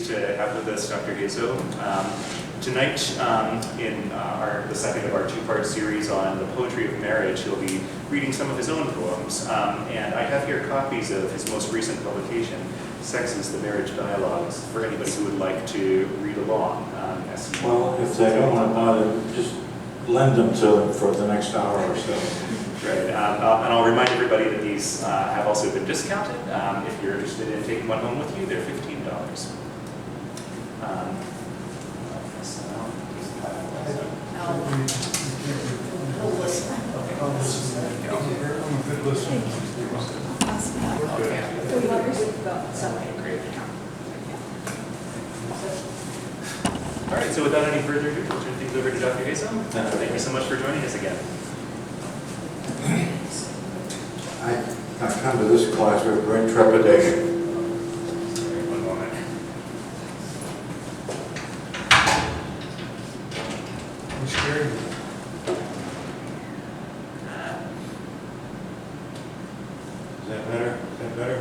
to have with us Dr. Hazo. Tonight, in the second of our two-part series on the poetry of marriage, he'll be reading some of his own poems. And I have here copies of his most recent publication, Sexes, the Marriage Dialogues, for anybody who would like to read along. Well, if they don't want to buy them, just lend them to them for the next hour or so. Right, and I'll remind everybody that these have also been discounted. If you're interested in taking one home with you, they're $15. All right, so without any further ado, we'll turn things over to Dr. Hazo. Thank you so much for joining us again. I come to this class with great trepidation. Sorry, one moment. I'm scared. Is that better? Is that better?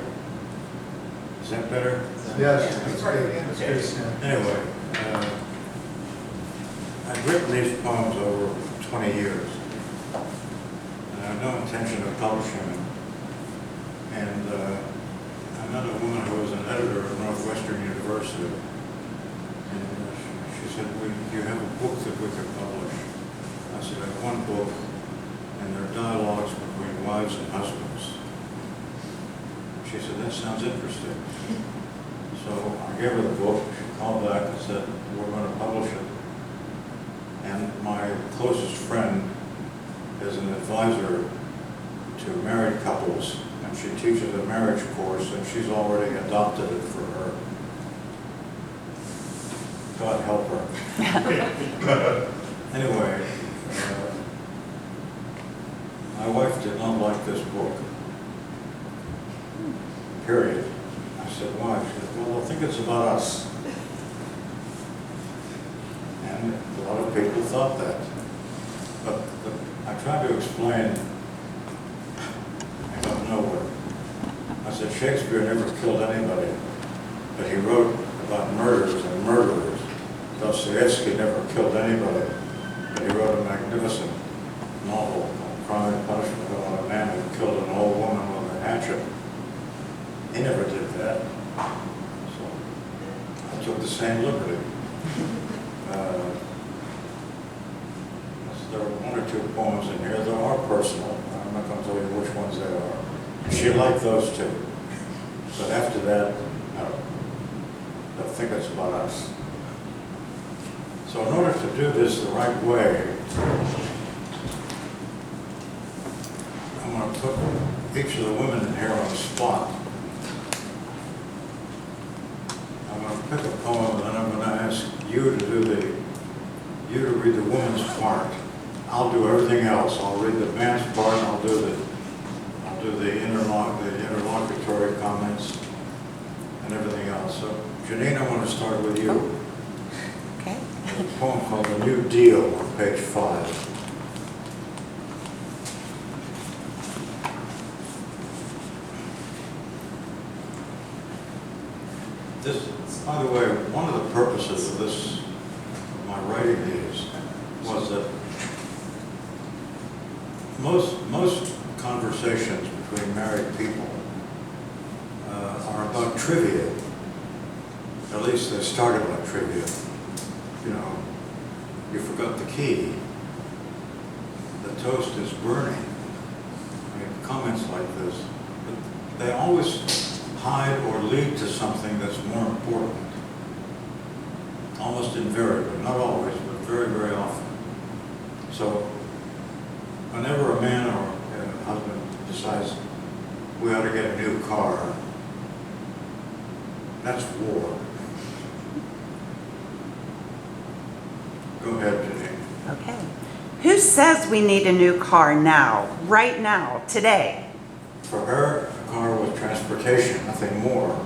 Is that better? Yes, that's great. That's Okay. good. Anyway, I've written these poems over 20 years. And I have no intention of publishing them. And I met a woman who was an editor at Northwestern University. And she said, do you have a book that we could publish? I said, I have one book, and they're dialogues between wives and husbands. She said, that sounds interesting. So I gave her the book, she called back and said, we're going to publish it. And my closest friend is an advisor to married couples, and she teaches a marriage course, and she's already adopted it for her. God help her. Anyway, my wife did not like this book. Period. I said, why? She said, well, I think it's about us. And a lot of people thought that. But I tried to explain, I got nowhere. I said, Shakespeare never killed anybody, but he wrote about murders and murderers. Dostoevsky never killed anybody, but he wrote a magnificent novel called Crime and Punishment about a man who killed an old woman with a hatchet. He never did that. So I took the same liberty. There are one or two poems in here that are personal. I'm not going to tell you which ones they are. She liked those two. But after that, I think it's about us. So in order to do this the right way, I'm going to put each of the women in here on the spot. I'm going to pick a poem, and then I'm going to ask you to read the woman's part. I'll do everything else. I'll read the man's part, and I'll do the interlocutory comments and everything else. So, Janine, I want to start with you. Oh. Okay. A poem called The New Deal on page 5. This, by the way, one of the purposes of this, of my writing these, was that most conversations between married people are about trivia. At least they start about trivia. You know, you forgot the key. The toast is burning. I mean, comments like this. But they always hide or lead to something that's more important. Almost invariably, not always, but very, very often. So, whenever a man or a husband decides we ought to get a new car, that's war. Go ahead, Janine. Okay. Who says we need a new car now, right now, today? For her, a car was transportation, nothing more.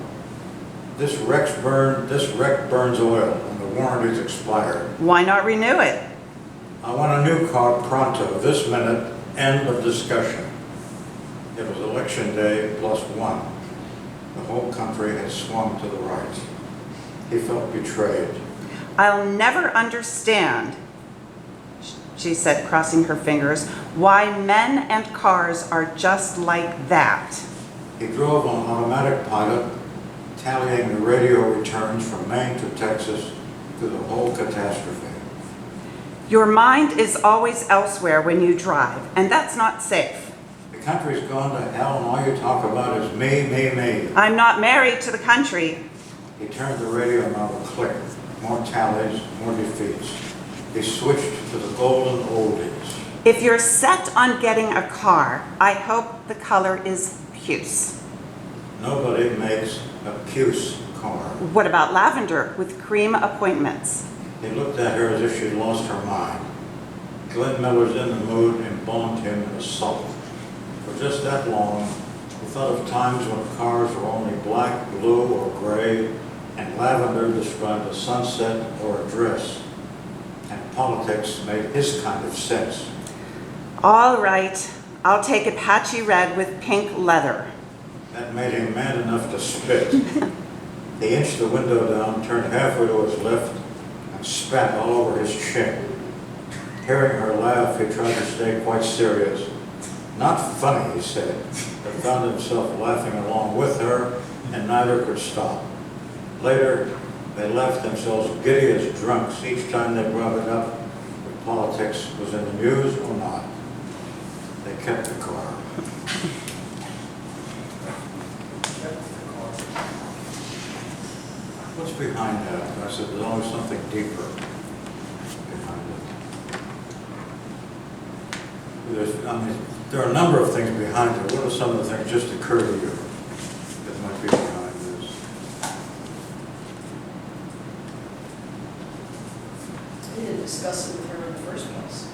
This wreck burns oil and the warranty's expired. Why not renew it? I want a new car pronto, this minute, end of discussion. It was election day +1. The whole country had swung to the right. He felt betrayed. I'll never understand, she said, crossing her fingers, why men and cars are just like that. He drove on automatic pilot, tallying the radio returns from Maine to Texas through the whole catastrophe. Your mind is always elsewhere when you drive, and that's not safe. The country's gone to hell and all you talk about is me, me, me. I'm not married to the country. He turned the radio knob a click. More tallies, more defeats. He switched to the golden oldies. If you're set on getting a car, I hope the color is puce. Nobody makes a puce car. What about lavender with cream appointments? He looked at her as if she'd lost her mind. Glenn Miller's in the mood embalmed him in a sulk. For just that long, he thought of times when cars were only black, blue, or gray, and lavender described a sunset or a dress. And politics made his kind of sense. All right, I'll take a patchy red with pink leather. That made him mad enough to spit. He inched the window down, turned halfway to his left, and spat all over his chin. Hearing her laugh, he tried to stay quite serious. Not funny, he said, but found himself laughing along with her, and neither could stop. Later, they left themselves giddy as drunks each time they brought it up, if politics was in the news or not. They kept the car. What's behind that? I said, there's always something deeper behind it. There are a number of things behind it. What are some of the things just occur to you that might be behind this? He didn't discuss it with her in the first place.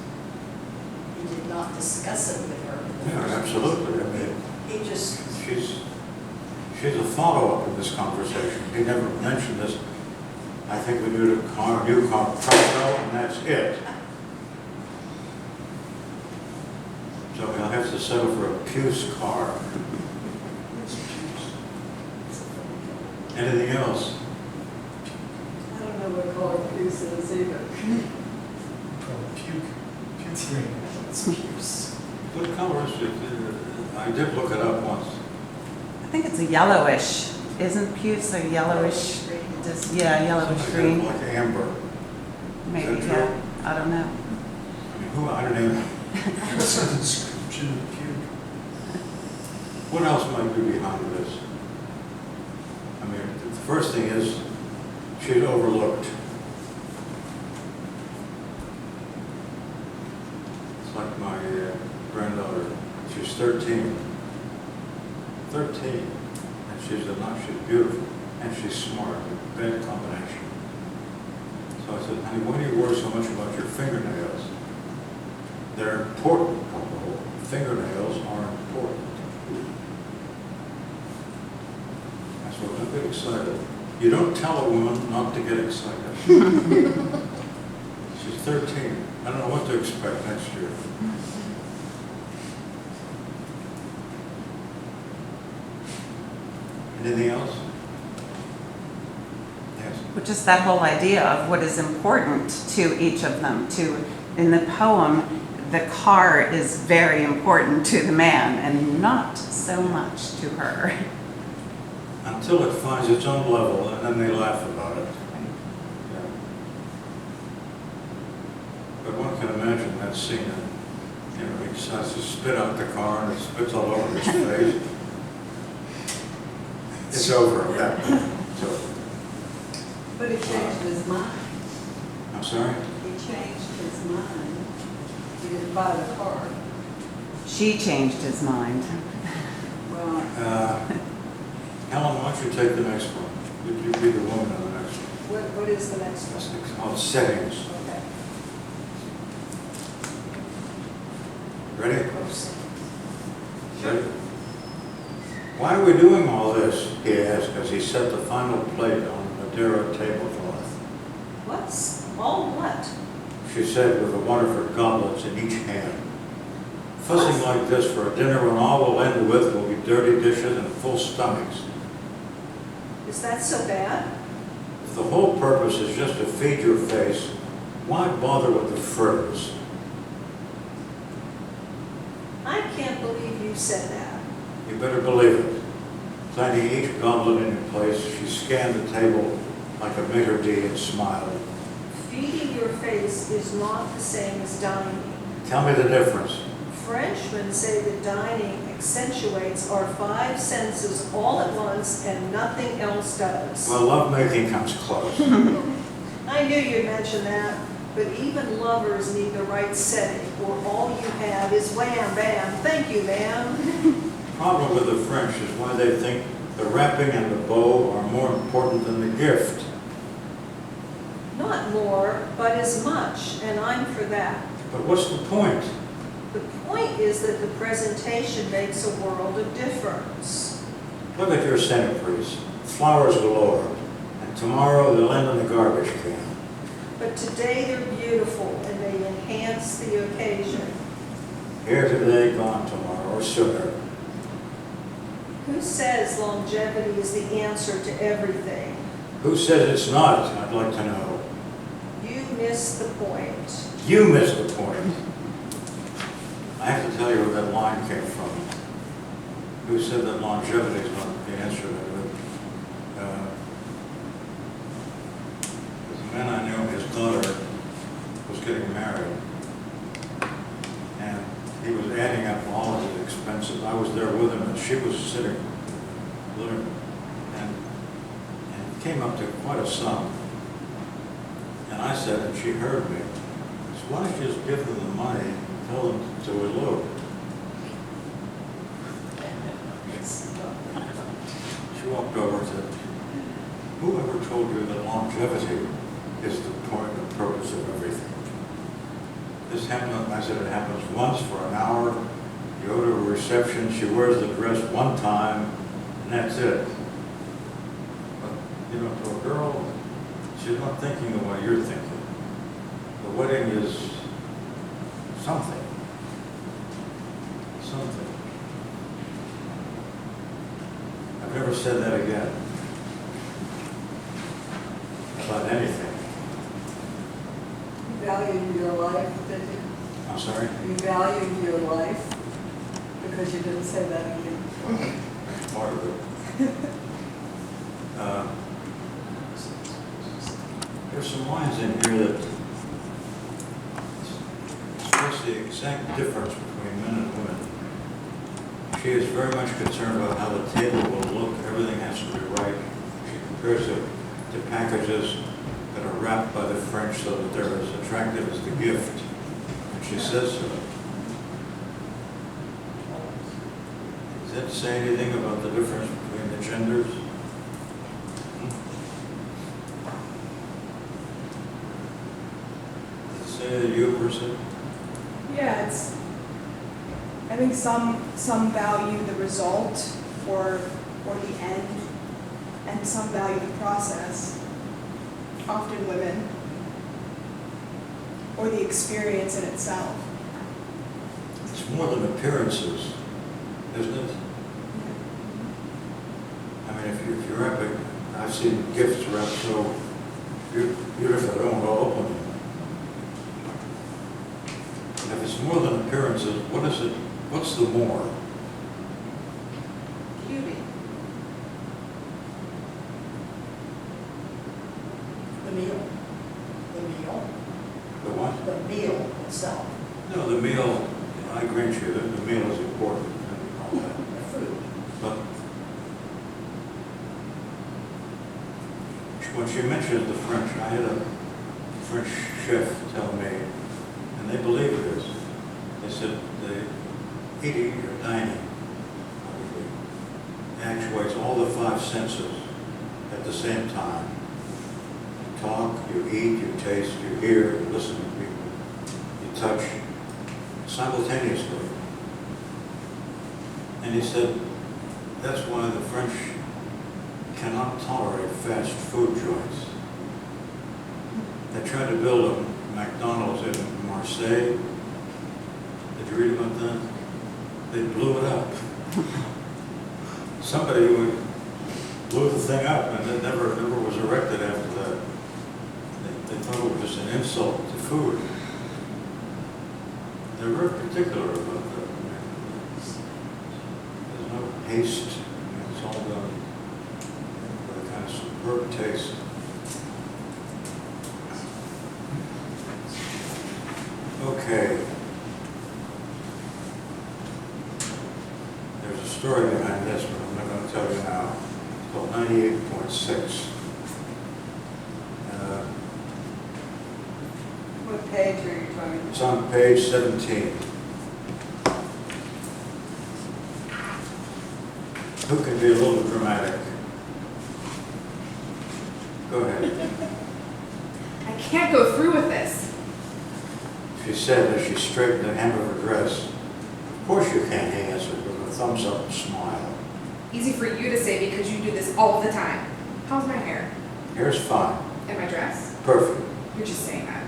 He did not discuss it with her in the Yeah, first absolutely. I mean, place. He just, she's a follow-up in this conversation. He never mentioned this. I think we need a new car, and that's it. So we'll have to settle for a puce car. Anything else? I don't know what color puce is either. Probably puke, puke green. It's puce. What color is it? I did look it up once. I think it's a yellowish. Isn't puce a yellowish? Just, yeah, yellowish Something green. like amber. Maybe, Is that yeah. true? I don't know. I mean, I don't even. What's the description of puke? What else might be behind this? I mean, the first thing is she's overlooked. It's like my granddaughter. She's 13. 13. And she's beautiful. And she's smart. A bad combination. So I said, honey, why do you worry so much about your fingernails? They're important, Papa. Fingernails are important. I said, don't get excited. You don't tell a woman not to get excited. She's 13. I don't know what to expect next year. Anything else? Yes. But just that whole idea of what is important to each of them. In the poem, the car is very important to the man and not so much to her. Until it finds its own level, and then they laugh about it. Yeah. But one can imagine that scene. You know, he decides to spit out the car, and it spits all over his face. It's over at that point. It's over. But he changed his mind. I'm sorry? He changed his mind. He didn't buy the car. She changed his mind. Well, Helen, why don't you take the next one? You be the woman on the next one. what is the next That's one? called settings. Okay. Ready? Oops. Ready? Why are we doing all this? He asked as he set the final plate on the Madeira tablecloth. What's all what? She said with one of her goblets in each hand. Fussing like this for a dinner when all we'll end with will be dirty dishes and full stomachs. Is that so bad? If the whole purpose is just to feed your face, why bother with the fritters? I can't believe you said that. You better believe it. Planting each goblet in its place, she scanned the table like a maitre d' and smiled. Feeding your face is not the same as dining. Tell me the difference. Frenchmen say that dining accentuates our five senses all at once and nothing else does. Well, lovemaking comes close. I knew you'd mention that, but even lovers need the right setting, or all you have is wham, bam, thank you, ma'am. The problem with the French is why they think the wrapping and the bow are more important than the gift. Not more, but as much, and I'm for that. But what's the point? The point is that the presentation makes a world of difference. Look at your centerpiece, flowers galore, and tomorrow they'll end in the garbage can. But today they're beautiful and they enhance the occasion. Here today, gone tomorrow, or sooner. Who says longevity is the answer to everything? Who says it's not, I'd like to know. You miss the point. You missed the point. I have to tell you where that line came from. Who said that longevity is not the answer to it? The man I knew, his daughter was getting married. And he was adding up all of his expenses. I was there with him, and she was sitting, living, and it came up to quite a sum. And I said, and she heard me, so why don't you just give them the money and tell them to elope? She walked over and said, whoever told you that longevity is the point and purpose of everything? This happened, I said, it happens once for an hour. You go to a reception, she wears the dress one time, and that's it. But, you know, to a girl, she's not thinking the way you're thinking. The wedding is something. Something. I've never said that again. About anything. You valued your life, did you? I'm sorry? You valued your life because you didn't say that again. That's part of it. There's some lines in here that express the exact difference between men and women. She is very much concerned about how the table will look. Everything has to be right. She compares it to packages that are wrapped by the French so that they're as attractive as the gift. And she says so. Does that say anything about the difference between the genders? Does it say that you person? Yeah, it's, I think some value the result or the end, and some value the process, often women, or the experience in itself. It's more than appearances, isn't it? I mean, if you're wrapping, I've seen gifts wrapped so beautiful, I don't want to open them. And if it's more than appearances, what is it? What's the more? Beauty. The meal. The meal. The what? The meal itself. No, the meal, I grant you that the meal is important and all that. The food. But when she mentioned the French, I had a French chef tell me, and they believe this, they said the eating or dining actuates all the five senses at the same time. You talk, you eat, you taste, you hear, you listen to people, you touch, simultaneously. And he said, that's why the French cannot tolerate fast food joints. They tried to build a McDonald's in Marseille. Did you read about that? They blew it up. Somebody would blew the thing up, and it never was erected after that. They thought it was just an insult to food. They're very particular about that. I mean, there's no haste. I mean, it's all done with a kind of superb taste. Okay. There's a story behind this, but I'm not going to tell you now. It's called 98.6. What page are you talking It's about? on page 17. Who can be a little dramatic? Go ahead. I can't go through with this. She said as she straightened the hem of her dress. Of course you can, he answered with a thumbs up smile. Easy for you to say because you do this all the time. How's my hair? Hair's fine. And my dress? Perfect. You're just saying that.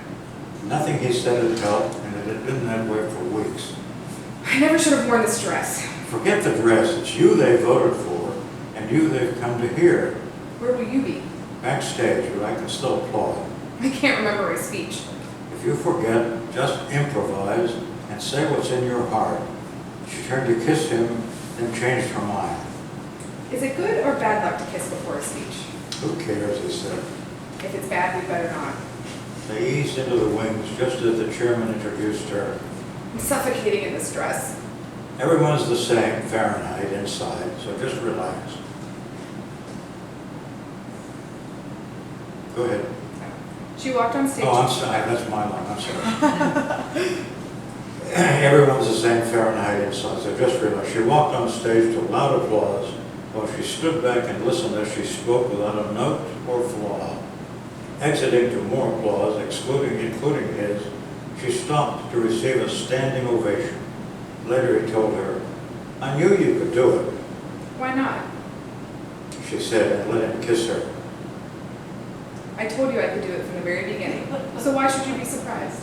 Nothing he said had helped, and it had been that way for weeks. I never should have worn this dress. Forget the dress. It's you they voted for, and you they've come to hear. Where will you be? Backstage, but I can still applaud. I can't remember my speech. If you forget, just improvise and say what's in your heart. She turned to kiss him, then changed her mind. Is it good or bad luck to kiss before a speech? Who cares, he said. If it's bad, we better not. They eased into the wings just as the chairman introduced her. I'm suffocating in this dress. Everyone's the same Fahrenheit inside, so just relax. Go ahead. She walked on stage. Oh, I'm sorry, that's my line, I'm sorry. Everyone's the same Fahrenheit inside, so just relax. She walked on stage to loud applause while she stood back and listened as she spoke without a note or flaw. Exiting to more applause, including his, she stopped to receive a standing ovation. Later he told her, "I knew you could do it," Why not? she said, and let him kiss her. I told you I could do it from the very beginning. So why should you be surprised?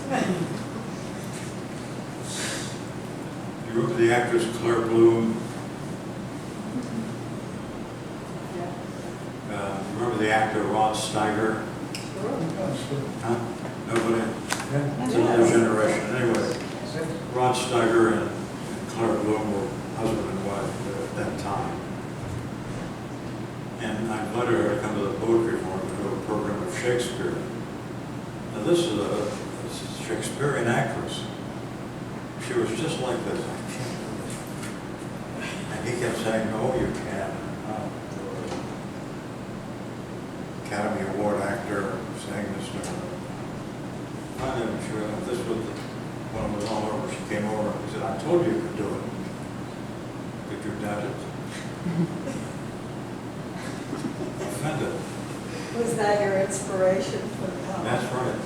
You remember the actress Claire Bloom? Remember the actor Rod Steiger? Huh? Nobody? It's another generation. Anyway, Rod Steiger and Claire Bloom were husband and wife at that time. And I invited her to come to the poetry forum to do a program of Shakespeare. Now this is a Shakespearean actress. She was just like this. I can't do this. And he kept saying, "No, you can." Academy Award actor saying this to her. Finally, when she realized this was when it was all over, she came over and said, "I told you you could do it. Did you doubt it?" Offended. Was that your inspiration for the poem? That's right.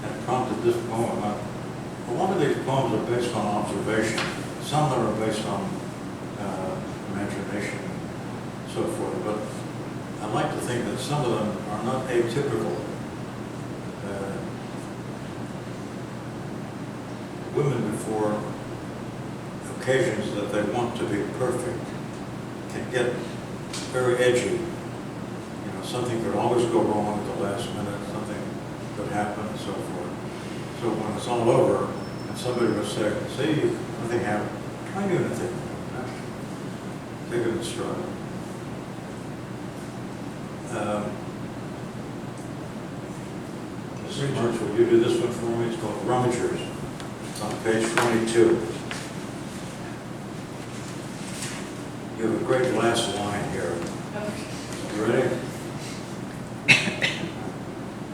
That prompted this poem. A lot of these poems are based on observation. Some that are based on imagination and so forth. But I like to think that some of them are not atypical. Women, before occasions that they want to be perfect, can get very edgy. You know, something could always go wrong at the last minute, something could happen and so forth. So when it's all over, and somebody will say, "See, nothing happened," try new thing. Take it in stride. Mrs. March, will you do this one for me? It's called Rummagers. It's on page 22. You have a great last line here. You ready?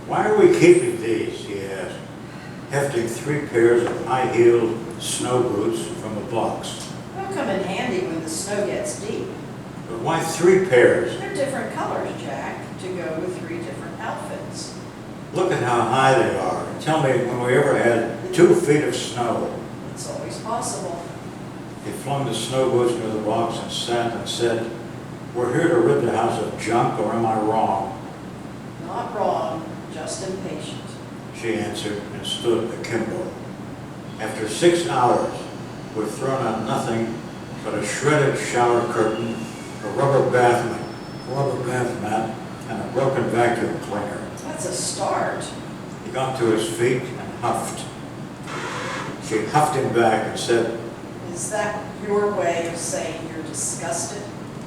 "Why are we keeping these?" he asked, hefting 3 pairs of high-heeled snow boots from a box. They'll come in handy when the snow gets deep. "But why 3 pairs? They're different colors, Jack, to go with 3 different outfits. Look at how high they are. And tell me when we ever had 2 feet of snow." It's always possible. He flung the snow boots near the box and sat and said, "We're here to rid the house of junk, or am I wrong?" Not wrong, just impatient. She answered and stood akimbo. "After 6 hours, we've thrown out nothing but a shredded shower curtain, a rubber bath mat, rubber bath mat, and a broken vacuum cleaner. That's a start. He got to his feet and huffed. She huffed him back and said, Is that your way of saying you're disgusted?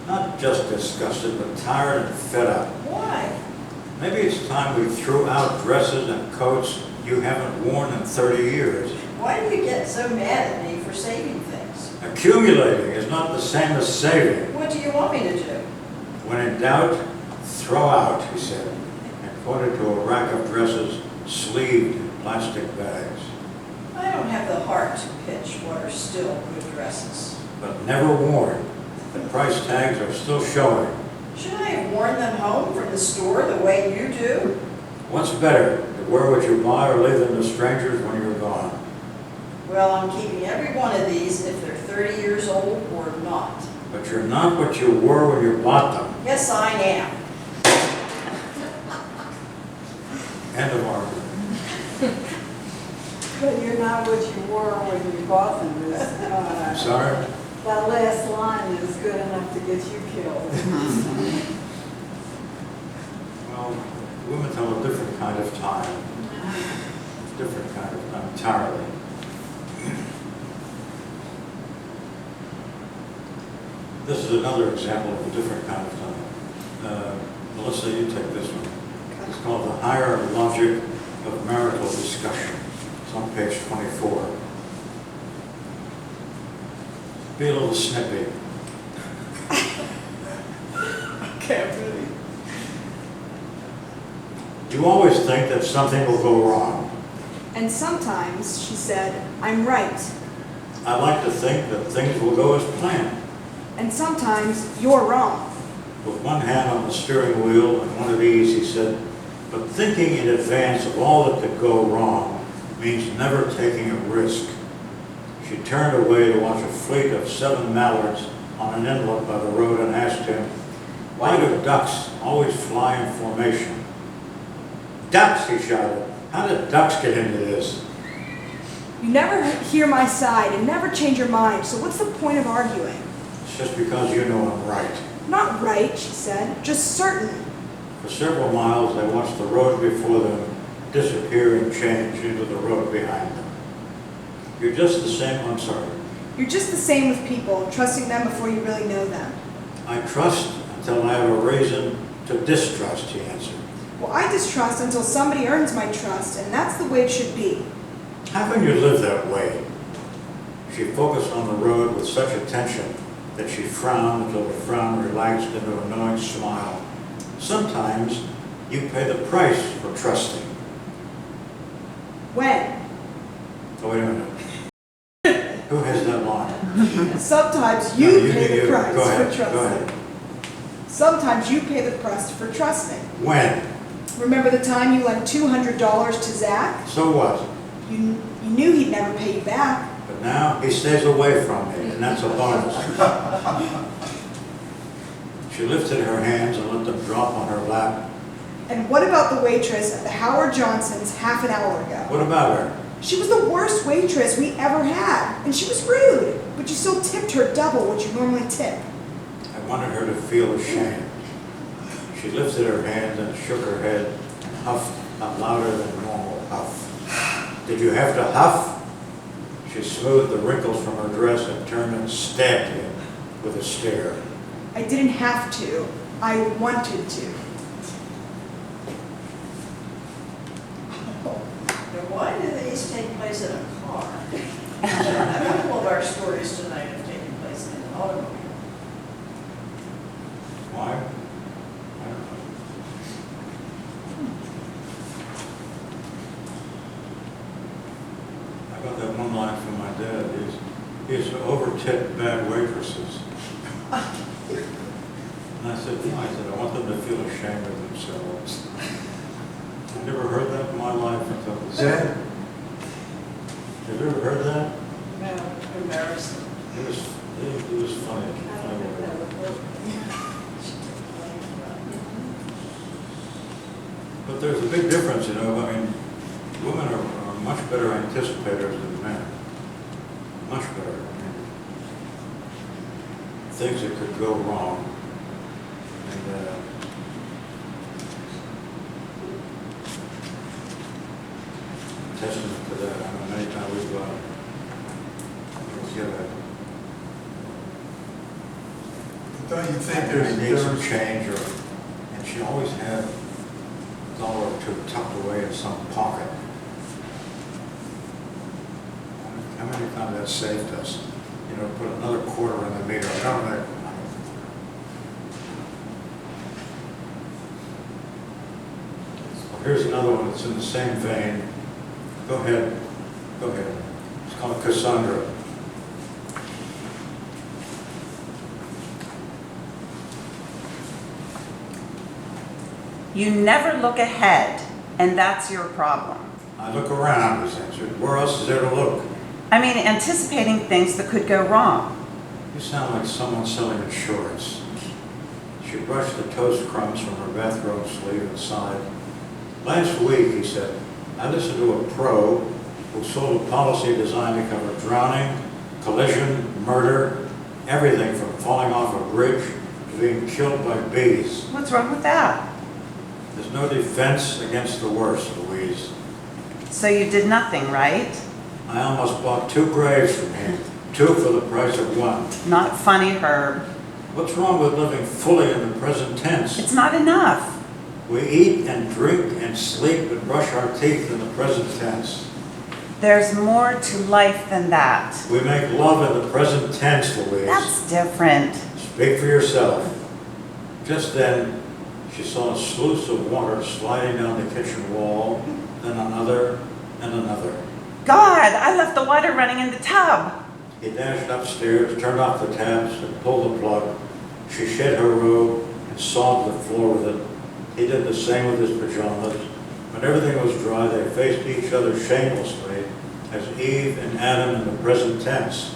not just disgusted, but tired and fed up. Why? Maybe it's time we threw out dresses and coats you haven't worn in 30 years. Why do you get so mad at me for saving things? Accumulating is not the same as saving. What do you want me to do? When in doubt, throw out, he said, and pointed to a rack of dresses sleeved in plastic bags. I don't have the heart to pitch what are still good dresses. But never worn. The price tags are still showing. Should I have worn them home from the store the way you do? What's better, to wear what you buy or leave them to strangers when you're gone? Well, I'm keeping every one of these if they're 30 years old or not. But you're not what you were when you bought them. Yes, I am. End of argument. But you're not what you were when you bought them. I'm sorry? That last line is good enough to get you killed. Well, women tell a different kind of time. Different kind of time, entirely. This is another example of a different kind of time. Melissa, you take this one. It's called The Higher Logic of Marital Discussion. It's on page 24. Be a little snippy. Can't really. You always think that something will go wrong. And sometimes, she said, I'm right. I like to think that things will go as planned. And sometimes, you're wrong. With one hand on the steering wheel and one at ease, he said, but thinking in advance of all that could go wrong means never taking a risk. She turned away to watch a fleet of 7 mallards on an inlet by the road and asked him, why do ducks always fly in formation? Ducks, he shouted. How did ducks get into this? You never hear my side and never change your mind, so what's the point of arguing? It's just because you know I'm right. Not right, she said, just certain. For several miles, they watched the road before them disappear and change into the road behind them. You're just the same, I'm sorry. You're just the same with people, trusting them before you really know them. I trust until I have a reason to distrust, he answered. Well, I distrust until somebody earns my trust, and that's the way it should be. How can you live that way? She focused on the road with such attention that she frowned until the frown relaxed into a knowing smile. Sometimes you pay the price for trusting. When? Oh, wait a minute. Who has that line? Sometimes you No, pay the price Go ahead, for go trusting. ahead. Sometimes you pay the price for trusting. When? Remember the time you lent $200 to Zach? So what? You knew he'd never pay you back. But now he stays away from me, and that's a bonus. She lifted her hands and let them drop on her lap. And what about the waitress at the Howard Johnson's half an hour ago? What about her? She was the worst waitress we ever had, and she was rude, but you still tipped her double what you normally tip. I wanted her to feel ashamed. She lifted her hand and shook her head and huffed a louder than normal huff. Did you have to huff? She smoothed the wrinkles from her dress and turned and stabbed him with a stare. I didn't have to. I wanted to. Now, why do these take place in a car? A couple of our stories tonight have taken place in an automobile. Why? I don't know. I got that one line from my dad. He used to over-tip bad waitresses. And I said, no, I want them to feel ashamed of themselves. I never heard that in my life until this. Dad, Have you ever heard that? No, embarrassing. It was funny. I don't know if that would work. But there's a big difference, you know. I mean, women are much better anticipators than men. Much better. I mean, things that could go wrong. testament to that. I know many times we've together. Don't you think There needs some there's, change, and she always had a dollar or two tucked away in some pocket. How many times that saved us? You know, put another quarter in the meter. I don't know. Here's another one that's in the same vein. Go ahead. Go ahead. It's called Cassandra. You never look ahead, and that's your problem. I look around, he answered. Where else is there to look? I mean, anticipating things that could go wrong. You sound like someone selling insurance. She brushed the toast crumbs from her bathrobe sleeve and sighed. Last week, he said, I listened to a pro who sold a policy designed to cover drowning, collision, murder, everything from falling off a bridge to being killed by bees. What's wrong with that? There's no defense against the worst, Louise. So you did nothing, right? I almost bought 2 graves from him, 2 for the price of 1. Not funny, Herb. What's wrong with living fully in the present tense? It's not enough. We eat and drink and sleep and brush our teeth in the present tense. There's more to life than that. We make love in the present tense, Louise. That's different. Speak for yourself. Just then, she saw a sluice of water sliding down the kitchen wall, then another and another. God, I left the water running in the tub. He dashed upstairs, turned off the taps, and pulled the plug. She shed her robe and sawed the floor with it. He did the same with his pajamas. When everything was dry, they faced each other shamelessly as Eve and Adam in the present tense.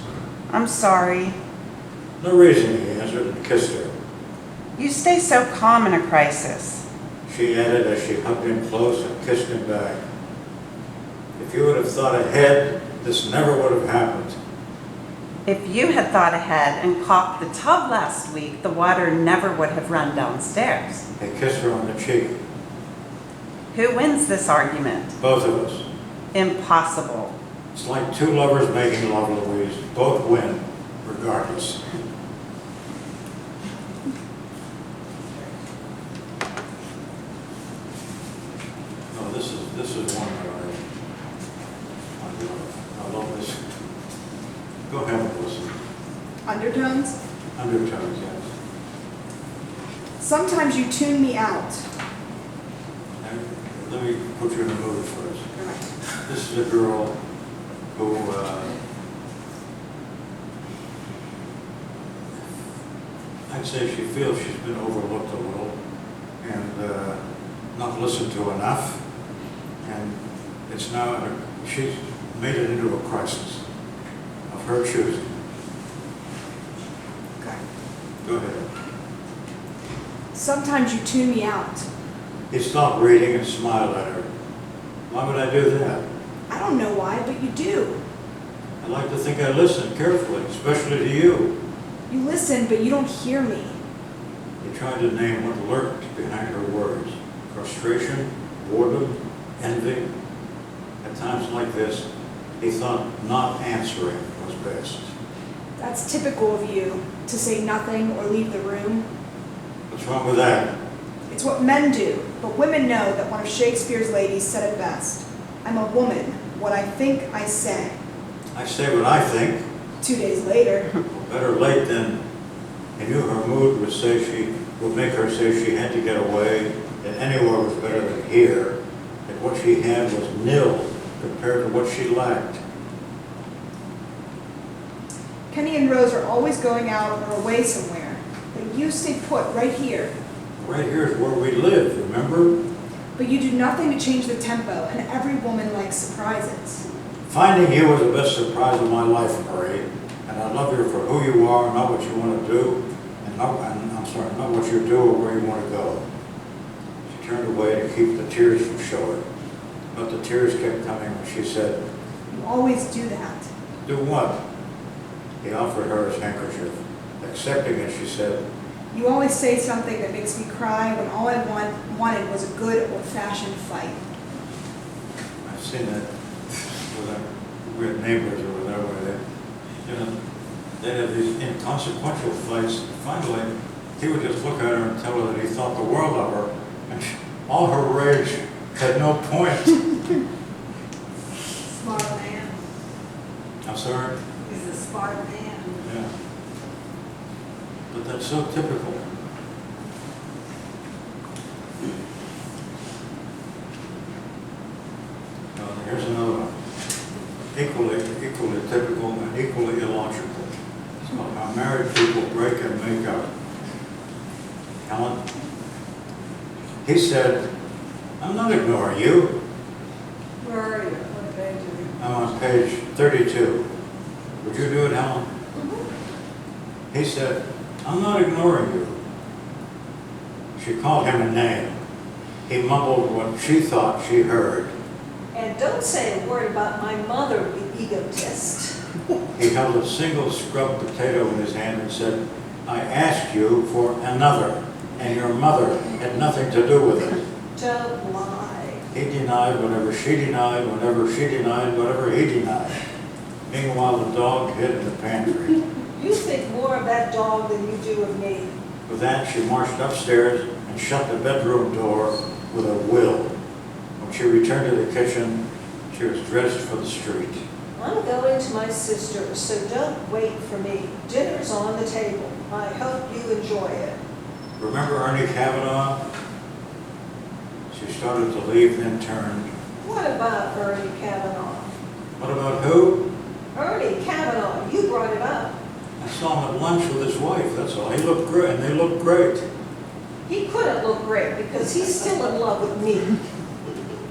I'm sorry. No reason, he answered and kissed her. You stay so calm in a crisis. She added as she hugged him close and kissed him back. If you would have thought ahead, this never would have happened. If you had thought ahead and caulked the tub last week, the water never would have run downstairs. He kissed her on the cheek. Who wins this argument? Both of us. Impossible. It's like 2 lovers making love, Louise. Both win, regardless. No, this is one that I love this. Go ahead and listen. Undertones? Undertones, yes. Sometimes you tune me out. And let me put you in the mood first. This is a girl who I'd say she feels she's been overlooked a little and not listened to enough. And it's now, she's made it into a crisis of her choosing. Okay. Go ahead. Sometimes you tune me out. He stopped reading and smiled at her. Why would I do that? I don't know why, but you do. I like to think I listen carefully, especially to you. You listen, but you don't hear me. He tried to name what lurked behind her words. Frustration, boredom, envy. At times like this, he thought not answering was best. That's typical of you, to say nothing or leave the room. What's wrong with that? It's what men do, but women know that one of Shakespeare's ladies said it best. I'm a woman. What I think, I say. I say what I think. 2 days later. Better late than. He knew her mood would make her say she had to get away, that anywhere was better than here, that what she had was nil compared to what she lacked. Kenny and Rose are always going out or away somewhere, but you stay put right here. Right here is where we live, remember? But you do nothing to change the tempo, and every woman likes surprises. Finding you was the best surprise of my life, Marie. And I love you for who you are, not what you want to do, and not what you do or where you want to go. She turned away to keep the tears from showing. But the tears kept coming when she said, You always do that. Do what? He offered her his handkerchief. Accepting it, she said, You always say something that makes me cry when all I wanted was a good old-fashioned fight. I've seen that with neighbors or whatever. They'd have these inconsequential fights. Finally, he would just look at her and tell her that he thought the world of her, and all her rage had no point. Smart man. I'm sorry? He's a smart man. Yeah. But that's so typical. Here's another one. Equally typical and equally illogical. It's about how married people break and make up. Helen? He said, I'm not ignoring you. Where are you? What page are you? I'm on page 32. Would you do it, Helen? He said, I'm not ignoring you. She called him a name. He mumbled what she thought she heard. And don't say a word about my mother, you egotist. He held a single scrubbed potato in his hand and said, I asked you for another, and your mother had nothing to do with it. Don't lie. He denied whatever she denied, whenever she denied whatever he denied. Meanwhile, the dog hid in the pantry. You think more of that dog than you do of me. With that, she marched upstairs and shut the bedroom door with a will. When she returned to the kitchen, she was dressed for the street. I'm going to my sister's, so don't wait for me. Dinner's on the table. I hope you enjoy it. Remember Ernie Kavanaugh? She started to leave, then turned. What about Ernie Kavanaugh? What about who? Ernie Kavanaugh, you brought it up. I saw him at lunch with his wife, that's all. He looked great, and they looked great. He couldn't look great because he's still in love with me.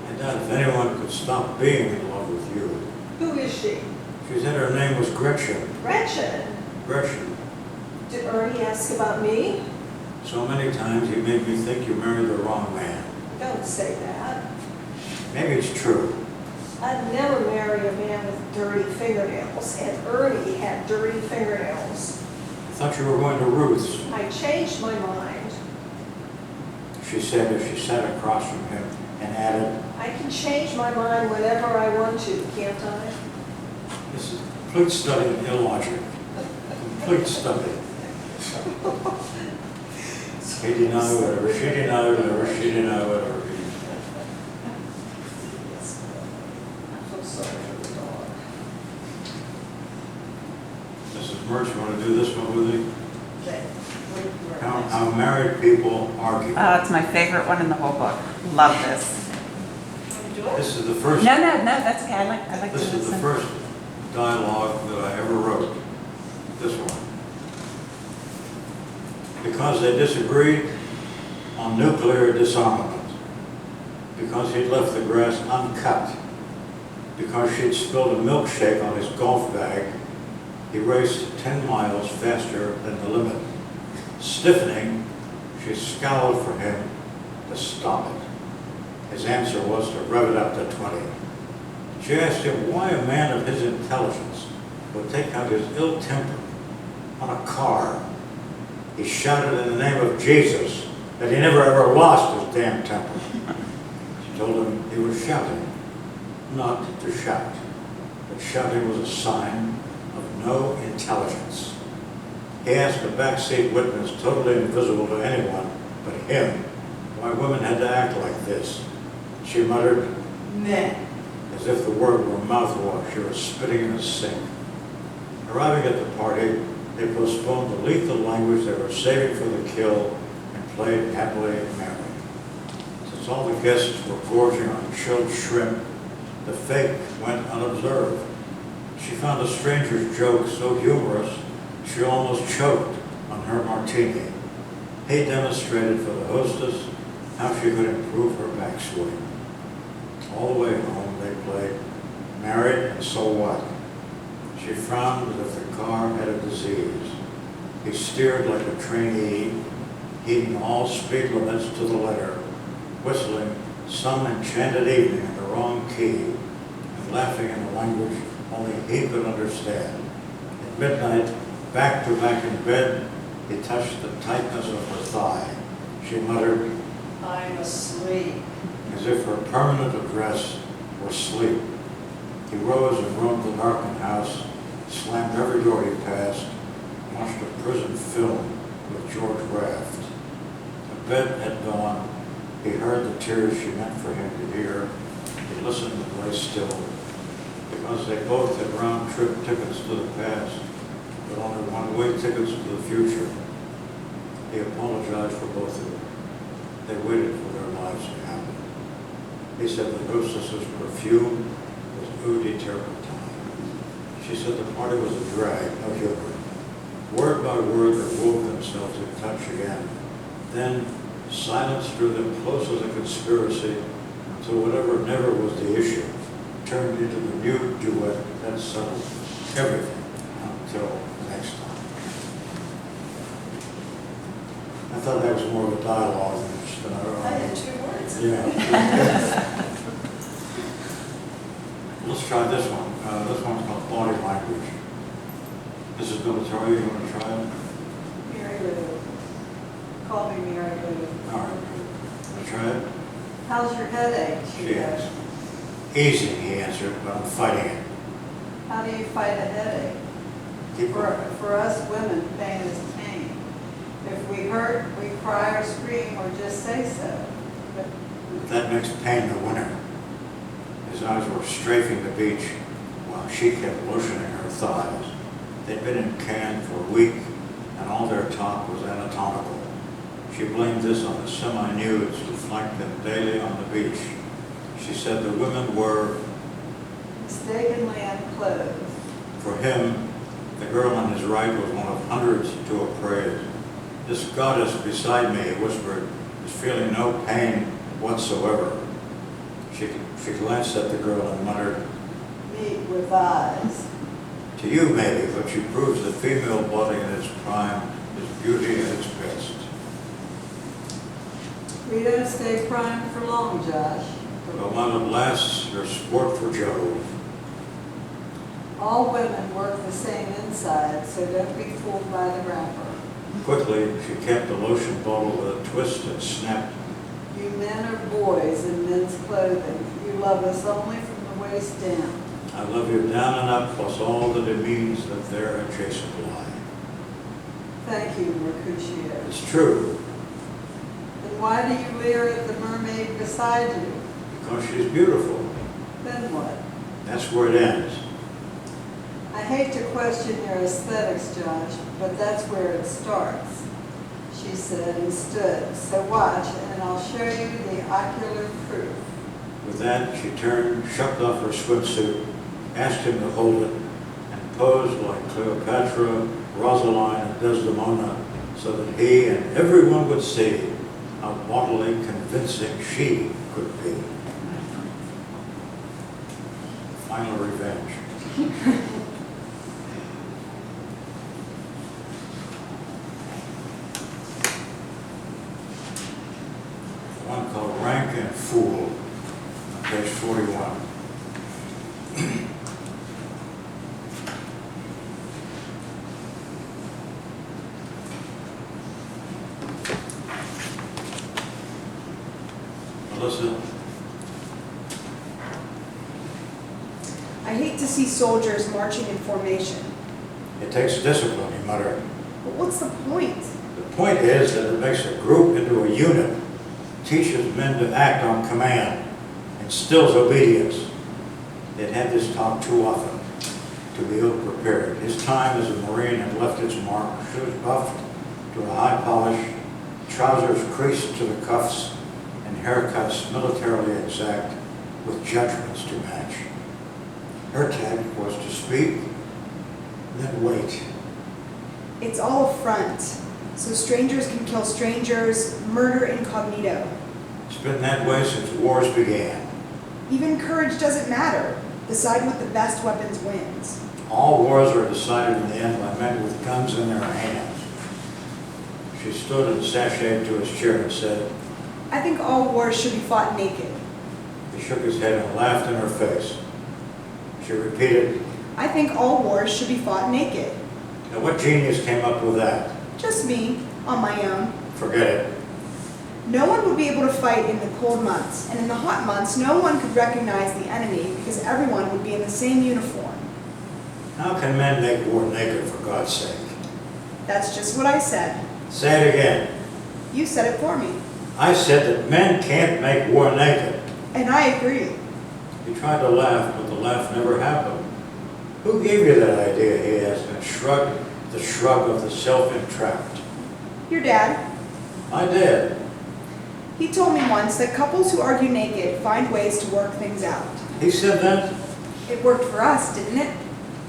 I doubt if anyone could stop being in love with you. Who is she? She said her name was Gretchen. Gretchen. Gretchen. Did Ernie ask about me? So many times he made me think you married the wrong man. Don't say that. Maybe it's true. I'd never marry a man with dirty fingernails, and Ernie had dirty fingernails. I thought you were going to Ruth's, I changed my mind. she said as she sat across from him and added, I can change my mind whenever I want to, can't I? this is a complete study in illogic. Complete study. He denied whatever, she denied whatever, she denied whatever. I'm so sorry for the dog. Mrs. Mertz, you want to do this one with me? Okay. How married people argue. It's my favorite one in the whole book. Love this. This is the first. No, that's okay. I like to This is the listen. first dialogue that I ever wrote. This one. Because they disagreed on nuclear disarmament. Because he'd left the grass uncut. Because she'd spilled a milkshake on his golf bag, he raced 10 miles faster than the limit. Stiffening, she scowled for him to stop it. His answer was to rev it up to 20. She asked him why a man of his intelligence would take out his ill temper on a car. He shouted in the name of Jesus that he never ever lost his damn temper. She told him he was shouting, not to shout, but shouting was a sign of no intelligence. He asked a backseat witness, totally invisible to anyone but him, why women had to act like this. She muttered, Men. as if the word were mouthwash or spitting in a sink. Arriving at the party, they postponed the lethal language they were saving for the kill and played happily married. Since all the guests were gorging on chilled shrimp, the fake went unobserved. She found a stranger's joke so humorous, she almost choked on her martini. He demonstrated for the hostess how she could improve her backswing. All the way home, they played Married and So What? She frowned as if the car had a disease. He steered like a trainee, heeding all speed limits to the letter, whistling Some Enchanted Evening in the wrong key, and laughing in a language only he could understand. At midnight, back to back in bed, He touched the tightness of her thigh. She muttered, I'm asleep. as if her permanent address were sleep. He rose and roamed the darkened house, slammed every door he passed, watched a prison film with George Raft. The bed at dawn, he heard the tears she meant for him to hear. He listened and lay still, because they both had round-trip tickets to the past, but only one-way tickets to the future. He apologized for both of them. They waited for their lives to happen. He said the hostess's perfume was eau de turpentine. She said the party was a drag, no humor. Word by word, they wove themselves in touch again. Then silence drew them close as a conspiracy until whatever never was the issue turned into the new duet that settled everything until next time. I thought that was more of a dialogue than I had 2 words. Yeah. Let's try this one. This one's called body language. This is Military. You want to try it? Mary Lou. Call me Mary Lou. All right. Want to try it? How's your headache? She asked. Easy, he answered, but I'm fighting it. How do you fight a headache? Keep going. For us women, pain is pain. If we hurt, we cry or scream or just say so. But That makes pain the winner. His eyes were strafing the beach while she kept lotioning her thighs. They'd been in Cannes for a week, and all their talk was anatomical. She blamed this on the semi-nudes who flanked them daily on the beach. She said the women were, mistakenly unclothed. for him, the girl on his right was one of hundreds to appraise. This goddess beside me, he whispered, is feeling no pain whatsoever. She glanced at the girl and muttered, Meat with eyes. to you maybe, but she proves the female body in its prime is beauty at its best. We don't stay primed for long, Josh. But while it lasts, your sport for Jove. All women work the same inside, so don't be fooled by the wrapper. Quickly, she capped the lotion bottle with a twist and snapped, You men are boys in men's clothing. You love us only from the waist down. I love you down and up, plus all that it means that they're adjacent lie. Thank you, Mercutio. It's true, Then why do you leer at the mermaid beside you? because she's beautiful. Then what? That's where it ends. I hate to question your aesthetics, Josh, but that's where it starts, she said and stood. So watch, and I'll show you the ocular proof. With that, she turned, shucked off her swimsuit, asked him to hold it, and posed like Cleopatra, Rosaline, and Desdemona, so that he and everyone would see how bodily convincing she could be. Final revenge. One called Rank and Fool, on page 41. Melissa, I hate to see soldiers marching in formation. it takes discipline, he muttered. But what's the point? The point is that it makes a group into a unit, teaches men to act on command, instills obedience. They'd had this talk too often to be ill-prepared. His time as a Marine had left its mark, shoes buffed to a high polish, trousers creased to the cuffs, and haircuts militarily exact with judgments to match. Her tact was to speak, then wait. It's all a front, so strangers can kill strangers, murder incognito. It's been that way since wars began. Even courage doesn't matter. The side with the best weapons wins. All wars are decided in the end by men with guns in their hands. She stood and sashayed to his chair and said, I think all wars should be fought naked. he shook his head and laughed in her face. She repeated, I think all wars should be fought naked. now what genius came up with that? Just me, on my own. Forget it. No one would be able to fight in the cold months, and in the hot months, no one could recognize the enemy because everyone would be in the same uniform. How can men make war naked, for God's sake? That's just what I said. Say it again. You said it for me. I said that men can't make war naked. And I agree. He tried to laugh, but the laugh never happened. Who gave you that idea, he asked, and shrugged the shrug of the self-entrapped. Your dad. I did. He told me once that couples who argue naked find ways to work things out. He said that? It worked for us, didn't it?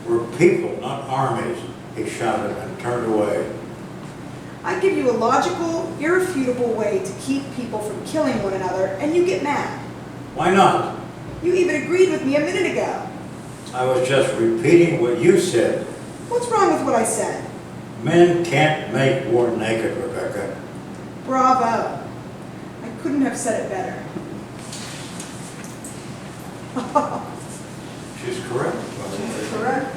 We're people, not armies, he shouted and turned away. I give you a logical, irrefutable way to keep people from killing one another, and you get mad. Why not? You even agreed with me a minute ago. I was just repeating what you said. What's wrong with what I said? Men can't make war naked, Rebecca. Bravo. I couldn't have said it better. She's correct. Correct.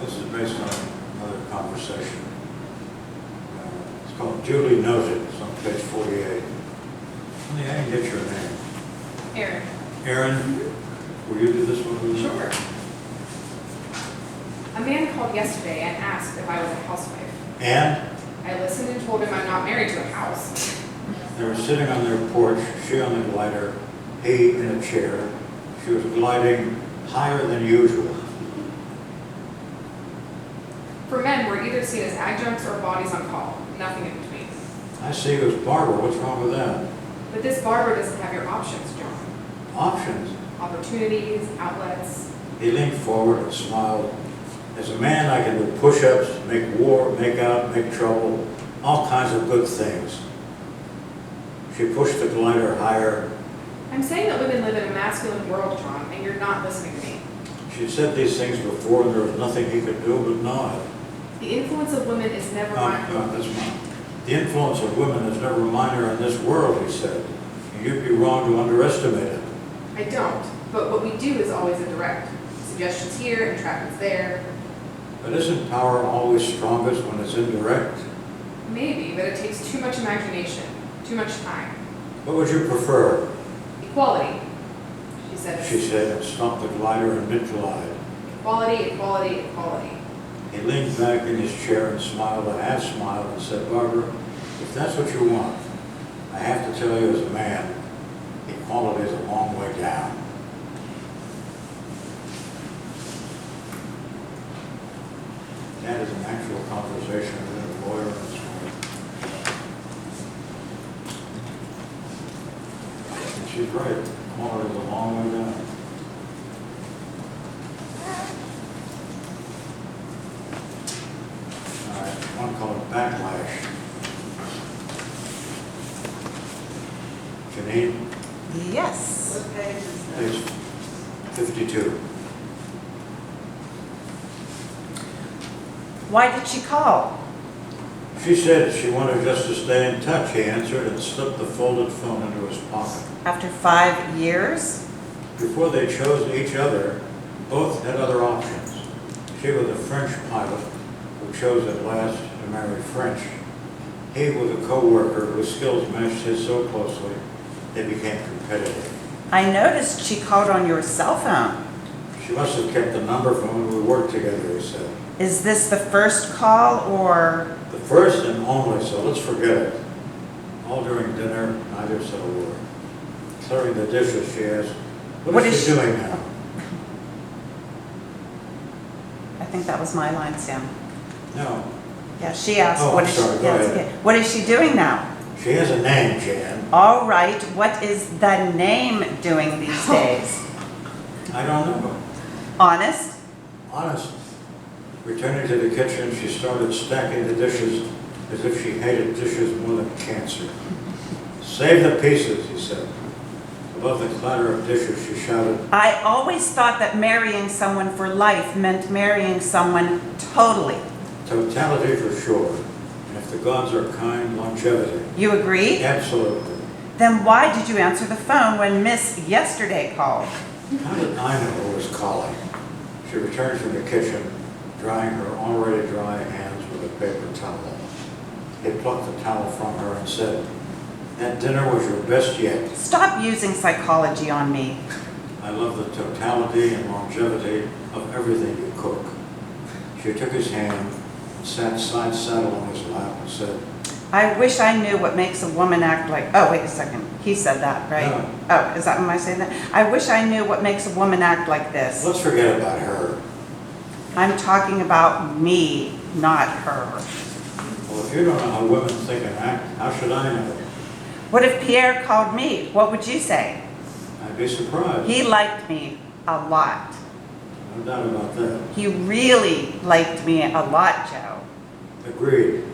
This is based on another conversation. It's called Duly Noted. It's on page 48. Honey, I didn't get your name. Erin. Aaron, will you do this one with me? Sure. A man called yesterday and asked if I was a housewife. And I listened and told him I'm not married to a house. they were sitting on their porch, she on the glider, he in a chair. She was gliding higher than usual. For men, we're either seen as adjuncts or bodies on call, nothing in between. I see you as barber. What's wrong with that? But this barber doesn't have your options, John. Options. Opportunities, outlets. He leaned forward and smiled. As a man, I can do push-ups, make war, make out, make trouble, all kinds of good things. She pushed the glider higher. I'm saying that women live in a masculine world, John, and you're not listening to me. She said these things before, and there was nothing he could do but nod. The influence of women is never minor. No, that's mine. The influence of women is never minor in this world, he said. And you'd be wrong to underestimate it. I don't, but what we do is always indirect. Suggestions here, entrapments there. But isn't power always strongest when it's indirect? Maybe, but it takes too much imagination, too much time. What would you prefer? Equality, she said. She said, and stopped the glider in mid-glide. Equality, equality, equality. He leaned back in his chair and smiled a half smile and said, Barbara, if that's what you want, I have to tell you as a man, equality is a long way down. That is an actual conversation with a lawyer and his wife. And she's right, equality is a long way down. One called Backlash. Janine, Yes. What page is that? page 52. Why did she call? She said she wanted just to stay in touch, he answered, and slipped the folded phone into his pocket. After 5 years? Before they chose each other, both had other options. She was a French pilot who chose at last to marry French. He was a co-worker whose skills matched his so closely, they became competitive. I noticed she called on your cell phone. She must have kept the number from when we worked together, he said. Is this the first call or? The first and only, so let's forget it. All during dinner, neither said a word. Clearing the dishes, she asked, what is she doing now? I think that was my line, Sam. No, Yeah, she asked. Oh, what I'm is sorry, she, go yeah, it's ahead. okay. What is she doing now? she has a name, Jan. All right, what is the name doing these days? I don't know. Honest? Honest. Returning to the kitchen, she started stacking the dishes as if she hated dishes more than cancer. Save the pieces, he said. Above the clatter of dishes, she shouted, I always thought that marrying someone for life meant marrying someone totally. totality for sure. And if the gods are kind, longevity. You agree? Absolutely. Then why did you answer the phone when Miss yesterday called? How did I know who was calling? She returned from the kitchen, drying her already dry hands with a paper towel. He plucked the towel from her and said, "That dinner was your best yet. Stop using psychology on me. I love the totality and longevity of everything you cook." She took his hand and sat side saddle on his lap and said, I wish I knew what makes a woman act like, oh, wait a second. He said that, right? No. Oh, is that, am I saying that? I wish I knew what makes a woman act like this. "Let's forget about her." I'm talking about me, not her. Well, if you don't know how women think and act, how should I know? What if Pierre called me? What would you say? I'd be surprised. He liked me a lot. No doubt about that. He really liked me a lot, Joe. Agreed.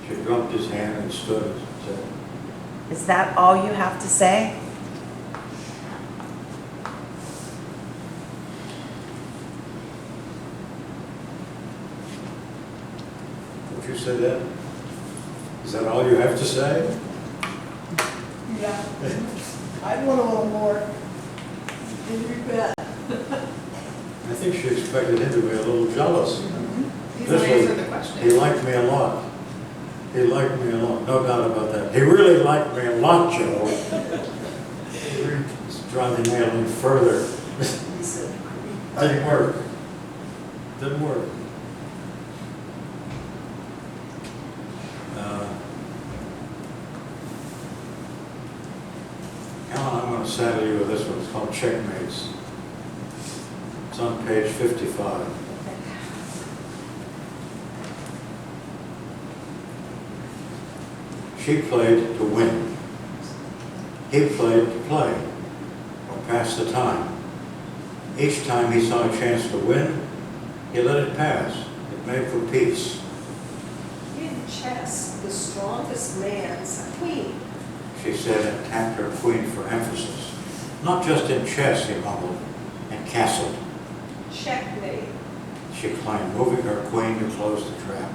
She dropped his hand and stood and said, Is that all you have to say? "What you said that? Is that all you have to say?" Yeah. I'd want a little more. You bet. I think she expected him to be a little jealous. He's This not was- answering the He question. liked me a lot. He liked me a lot, no doubt about that. He really liked me a lot, Joe. Let's drive the nail in further. He said, Didn't work. Didn't work. Alan, I'm going to saddle you with this one. It's called Checkmates. It's on page 55. She played to win. He played to play, or pass the time. Each time he saw a chance to win, he let it pass. It made for peace. In chess, the strongest man's a queen. She said and tapped her queen for emphasis. Not just in chess, he mumbled, and castled. Checkmate. She claimed, moving her queen to close the trap.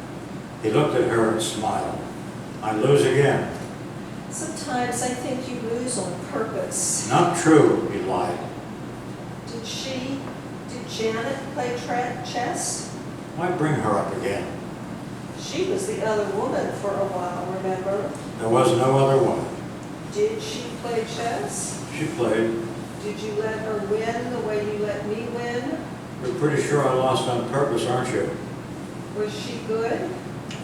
He looked at her and smiled. "I lose again." Sometimes I think you lose on purpose. "Not true," he lied. Did Janet play chess? Why bring her up again? She was the other woman for a while, remember? There was no other woman. Did she play chess? She played. Did you let her win the way you let me win? You're pretty sure I lost on purpose, aren't you? Was she good?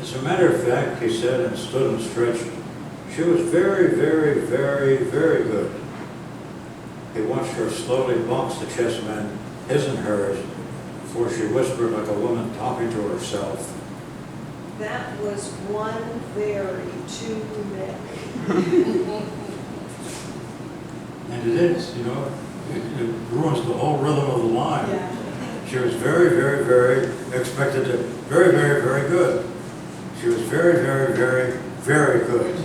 As a matter of fact, he said and stood and stretched, she was very, very, very, very good. He watched her slowly box the chessmen, his and hers, before she whispered like a woman talking to herself. That was one very too many. And it is, you know, it ruins the whole rhythm of the line. yeah. She was very, very, very expected to, very, very, very good. She was very, very, very, very good.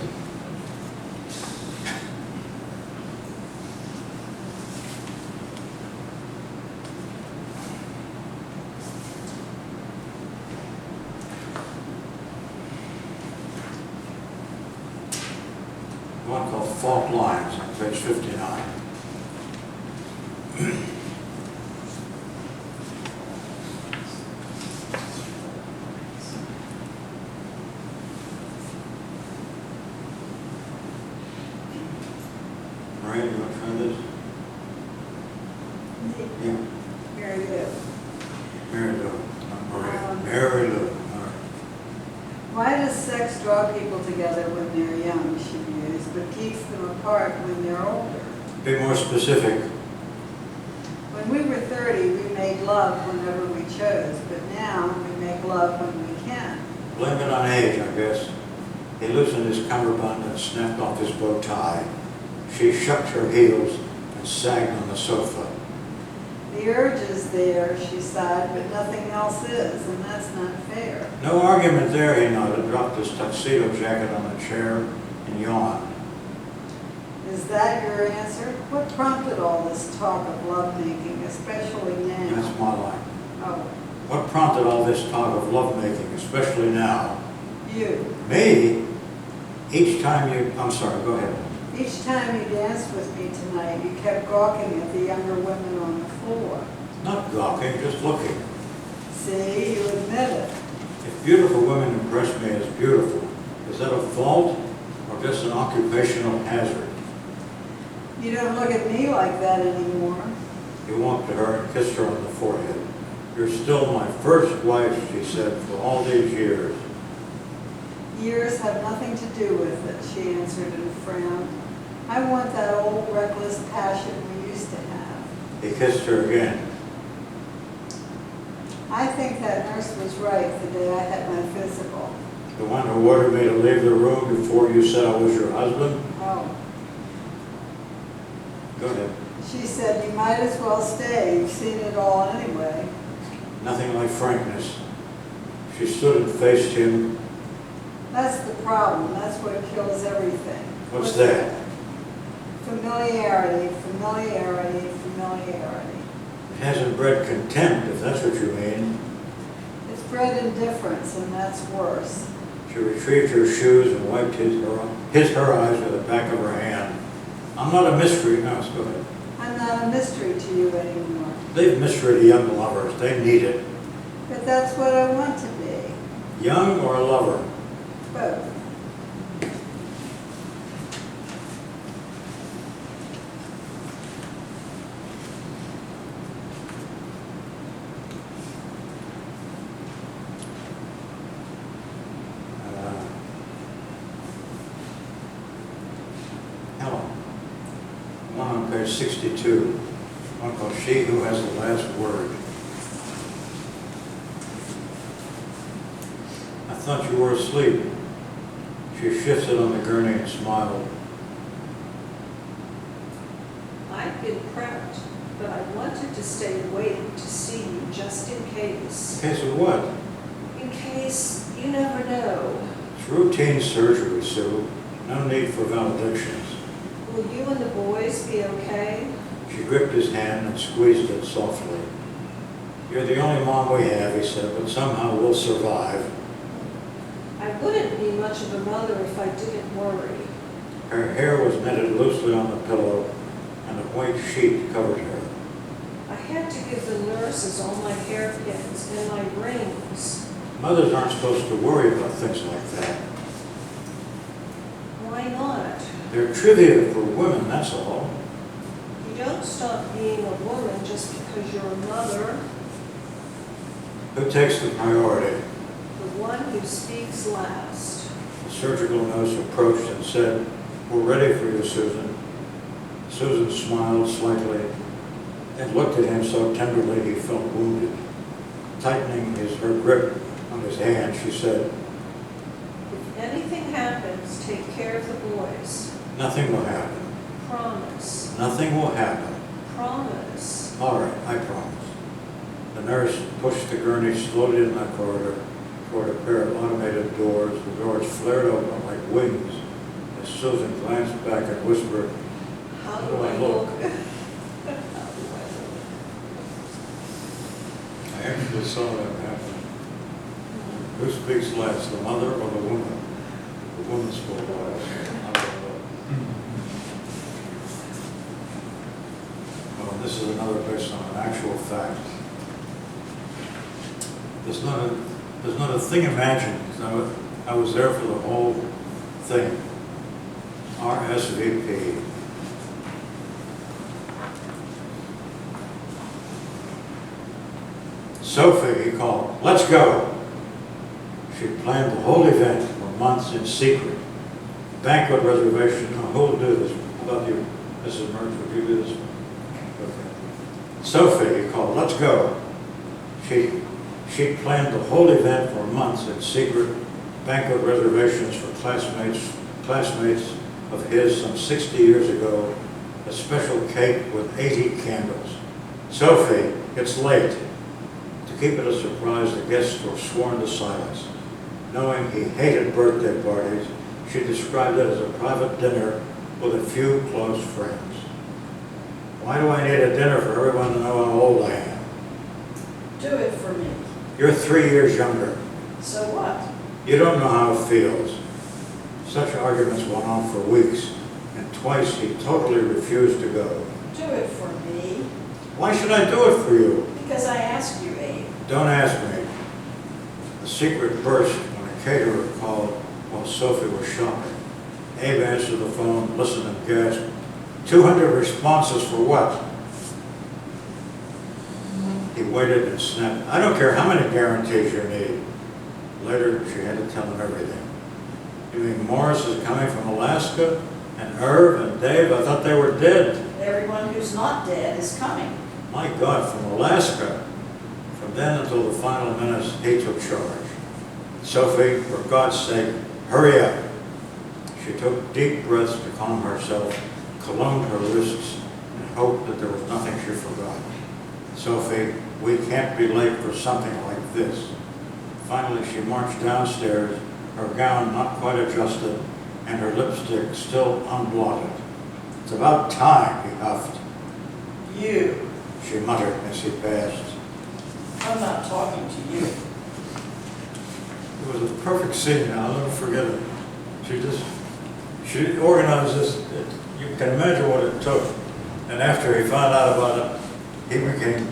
One called Fault Lines on page 59. Maria, you want to try this? Yeah, Very good. Mary Lou, not Maria. Um, Mary Lou. All right. Why does sex draw people together when they're young, she mused, but keeps them apart when they're older? Be more specific. When we were 30, we made love whenever we chose, but now we make love when we can. Blame it on age, I guess. He loosened his cummerbund and snapped off his bow tie. She shucked her heels and sagged on the sofa. The urge is there, she sighed, but nothing else is, and that's not fair. No argument there, he nodded, dropped his tuxedo jacket on the chair and yawned. Is that your answer? What prompted all this talk of lovemaking, especially now? That's my line. Oh, What prompted all this talk of lovemaking, especially now? you. Me? Each time you, I'm sorry, go ahead. Each time you danced with me tonight, you kept gawking at the younger women on the floor. Not gawking, just looking. See, you admit it. If beautiful women impress me as beautiful, is that a fault or just an occupational hazard? You don't look at me like that anymore. He walked to her and kissed her on the forehead. You're still my first wife, she said, for all these years. Years have nothing to do with it, she answered and frowned. I want that old reckless passion we used to have. He kissed her again. I think that nurse was right the day I had my physical. The one who ordered me to leave the room before you said I was your husband? Oh, Go ahead. she said, you might as well stay. You've seen it all anyway. Nothing like frankness. She stood and faced him. That's the problem. That's what kills everything. What's that? Familiarity, familiarity, familiarity. It hasn't bred contempt, if that's what you mean. It's bred indifference, and that's worse. She retrieved her shoes and wiped her eyes with the back of her hand. I'm not a mystery. No, go ahead. I'm not a mystery to you anymore. Leave mystery to young lovers. They need it. But that's what I want to be. Young or a lover? Both. Helen. One on page 62. One called She Who Has the Last Word. I thought you were asleep. She shifted on the gurney and smiled. I've been prepped, but I wanted to stay awake to see you just in case. In case of what? In case, you never know. It's routine surgery, Sue. No need for valedictions. Will you and the boys be okay? She gripped his hand and squeezed it softly. You're the only mom we have, he said, but somehow we'll survive. I wouldn't be much of a mother if I didn't worry. Her hair was knitted loosely on the pillow, and a white sheet covered her. I had to give the nurses all my hairpins and my rings. Mothers aren't supposed to worry about things like that. Why not? They're trivia for women, that's all. You don't stop being a woman just because you're a mother. Who takes the priority? The one who speaks last. The surgical nurse approached and said, "We're ready for you, Susan." Susan smiled slightly and looked at him so tenderly he felt wounded. Tightening her grip on his hand, she said, If anything happens, take care of the boys. "Nothing will happen. Promise. Nothing will happen." Promise. "All right, I promise." The nurse pushed the gurney slowly in the corridor toward a pair of automated doors. The doors flared open like wings as Susan glanced back and whispered, How How do do I I look? look? I actually saw that happen. Who speaks last, the mother or the woman? The woman spoke last. I don't know. Well, this is another based on an actual fact. There's not a thing imagined. I was there for the whole thing. RSVP. Sophie, he called, "Let's go." She planned the whole event for months in secret. Banquet reservation, now who will do this? How about you, Mrs. Mertz, would you do this? Okay. Sophie, he called, "Let's go." She planned the whole event for months in secret. Banquet reservations for classmates of his some 60 years ago. A special cake with 80 candles. "Sophie, it's late." To keep it a surprise, the guests were sworn to silence. Knowing he hated birthday parties, she described it as a private dinner with a few close friends. "Why do I need a dinner for everyone to know how old I am?" Do it for me. "You're 3 years younger. So what? You don't know how it feels." Such arguments went on for weeks, and twice he totally refused to go. Do it for me, Why should I do it for you? because I asked you, Abe. Don't ask me. The secret burst when a caterer called while Sophie was shopping. Abe answered the phone, listened and gasped. 200 responses for what? He waited and snapped, I don't care how many guarantees you need. Later, she had to tell him everything. You mean Morris is coming from Alaska? And Irv and Dave? I thought they were dead. Everyone who's not dead is coming. My God, from Alaska. From then until the final minutes, he took charge. Sophie, for God's sake, hurry up. She took deep breaths to calm herself, cologned her wrists, and hoped that there was nothing she forgot. Sophie, we can't be late for something like this. Finally, she marched downstairs, her gown not quite adjusted, and her lipstick still unblotted. It's about time, he huffed. You. She muttered as he passed. I'm not talking to you. It was a perfect scene, I'll never forget it. She organized this, you can imagine what it took. And after he found out about it, he became,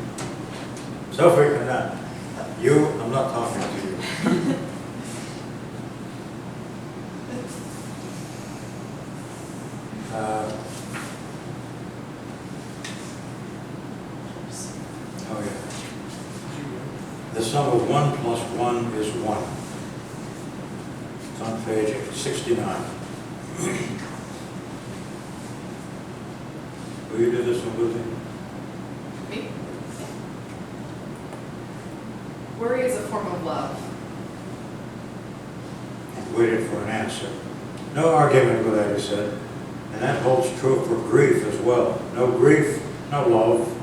Sophie, I'm not talking to you. Oh yeah. The sum of 1 plus 1 is 1. It's on page 69. Will you do this one, Lucy? Me? Worry is a form of love. He waited for an answer. No argument with that, he said. And that holds true for grief as well. No grief, no love.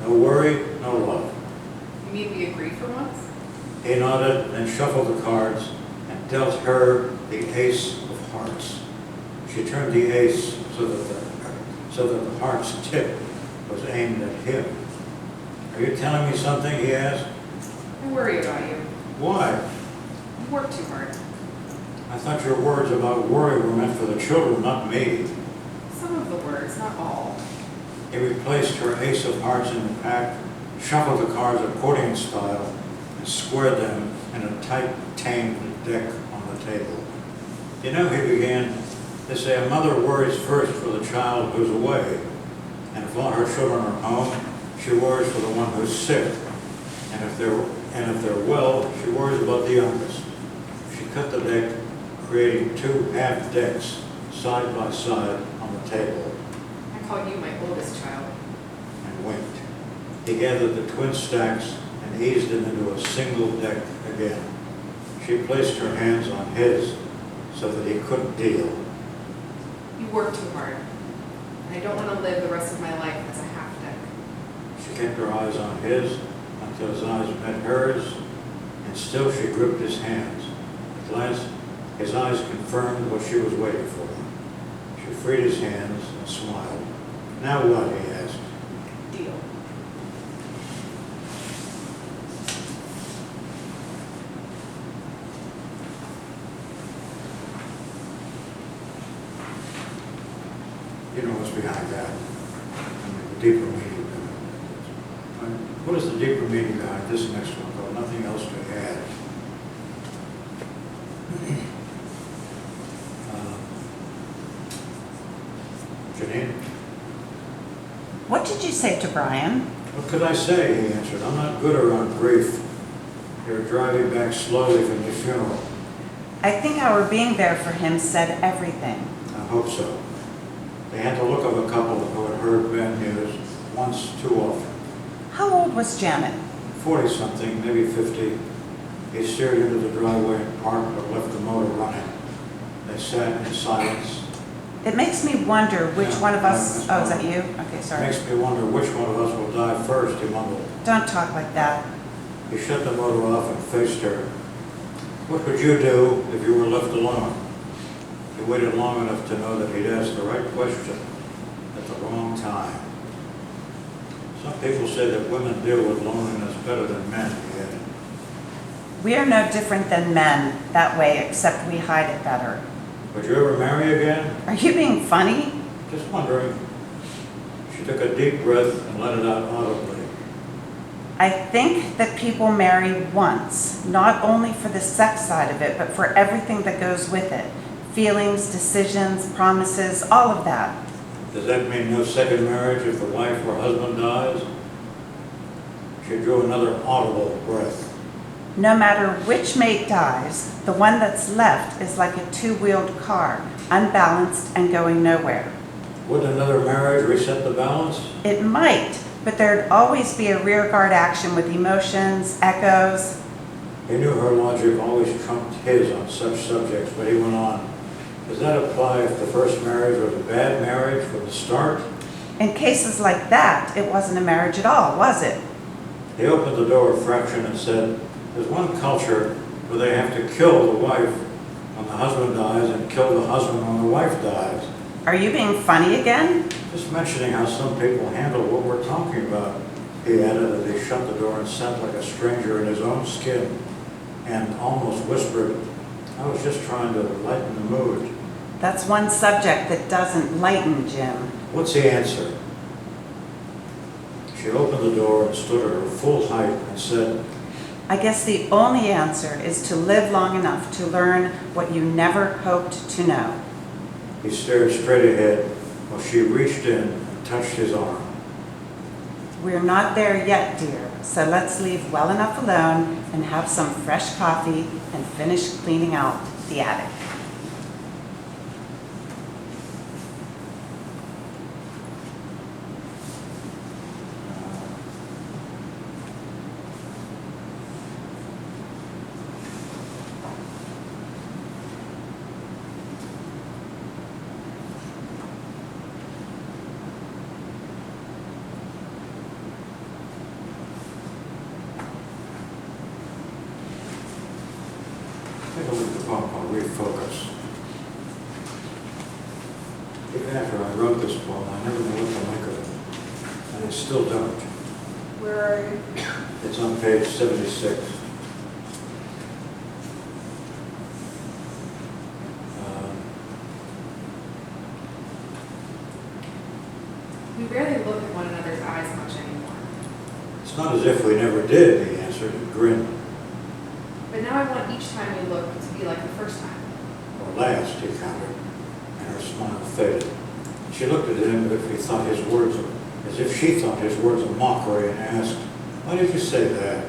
No worry, no love. You mean we agree for once? He nodded, then shuffled the cards and dealt her the ace of hearts. She turned the ace so that the heart's tip was aimed at him. Are you telling me something, he asked. I worry about you. Why? You work too hard. I thought your words about worry were meant for the children, not me. Some of the words, not all. He replaced her ace of hearts in the pack, shuffled the cards accordion style, and squared them in a tight, tamed deck on the table. You know, he began, they say a mother worries first for the child who's away, and if all her children are home, she worries for the one who's sick, and if they're well, she worries about the youngest. She cut the deck, creating 2 half decks side by side on the table. I call you my oldest child. And winked. He gathered the twin stacks and eased them into a single deck again. She placed her hands on his so that he couldn't deal. You work too hard. And I don't want to live the rest of my life as a half deck. She kept her eyes on his until his eyes met hers, and still she gripped his hands. At last, his eyes confirmed what she was waiting for. She freed his hands and smiled. Now what, he asked. Deal. You know what's behind that. I mean, the deeper meaning. What is the deeper meaning behind this next one called Nothing Else to Add? Janine? What did you say to Brian? What could I say, he answered. I'm not good around grief. You're driving back slowly from the funeral. I think our being there for him said everything. I hope so. They had the look of a couple who had heard bad news once too often. How old was Janet? 40-something, maybe 50. He steered into the driveway and parked but left the motor running. They sat in silence. It makes me wonder which Yeah, one of us, that's oh, is that fine. you? Okay, sorry. Makes me wonder which one of us will die first, he mumbled. Don't talk like that. He shut the motor off and faced her. What would you do if you were left alone? He waited long enough to know that he'd asked the right question at the wrong time. Some people say that women deal with loneliness better than men, he added. We are no different than men that way, except we hide it better. Would you ever marry again? Are you being funny? Just wondering. She took a deep breath and let it out audibly. I think that people marry once, not only for the sex side of it, but for everything that goes with it. Feelings, decisions, promises, all of that. Does that mean no second marriage if the wife or husband dies? She drew another audible breath. No matter which mate dies, the one that's left is like a two-wheeled car, unbalanced and going nowhere. Would another marriage reset the balance? It might, but there'd always be a rearguard action with emotions, echoes. He knew her logic always trumped his on such subjects, but he went on. Does that apply if the first marriage was a bad marriage from the start? In cases like that, it wasn't a marriage at all, was it? He opened the door a fraction and said, there's one culture where they have to kill the wife when the husband dies and kill the husband when the wife dies. Are you being funny again? Just mentioning how some people handle what we're talking about, he added as he shut the door and sat like a stranger in his own skin and almost whispered, I was just trying to lighten the mood. That's one subject that doesn't lighten, Jim. What's the answer? She opened the door and stood at her full height and said, I guess the only answer is to live long enough to learn what you never hoped to know. He stared straight ahead while she reached in and touched his arm. We're not there yet, dear, so let's leave well enough alone and have some fresh coffee and finish cleaning out the attic. Take a look at the poem called Refocus. Even after I wrote this poem, I never knew what to make of it. And I still don't. Where are you? It's on page 76. We rarely look at one another's eyes much anymore. It's not as if we never did, he answered and grinned. But now I want each time we look to be like the first time. Or last, he countered, and her smile faded. She looked at him as if she thought his words a mockery and asked, why did you say that?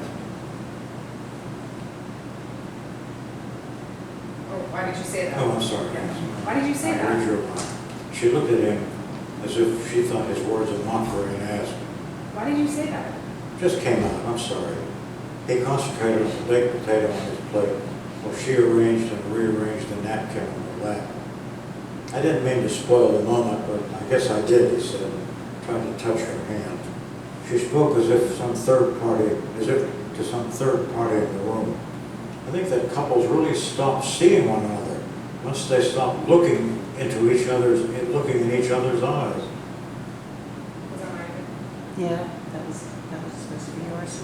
Or why did you say that? Oh, I'm sorry. Why did you say I that? read your mind. She looked at him as if she thought his words a mockery and asked, Why did you say that? just came out, I'm sorry. He concentrated on the baked potato on his plate while she arranged and rearranged the napkin on her lap. I didn't mean to spoil the moment, but I guess I did, he said, trying to touch her hand. She spoke as if to some third party in the room. I think that couples really stop seeing one another once they stop looking in each other's eyes. Was that right? Yeah, that was supposed to be yours.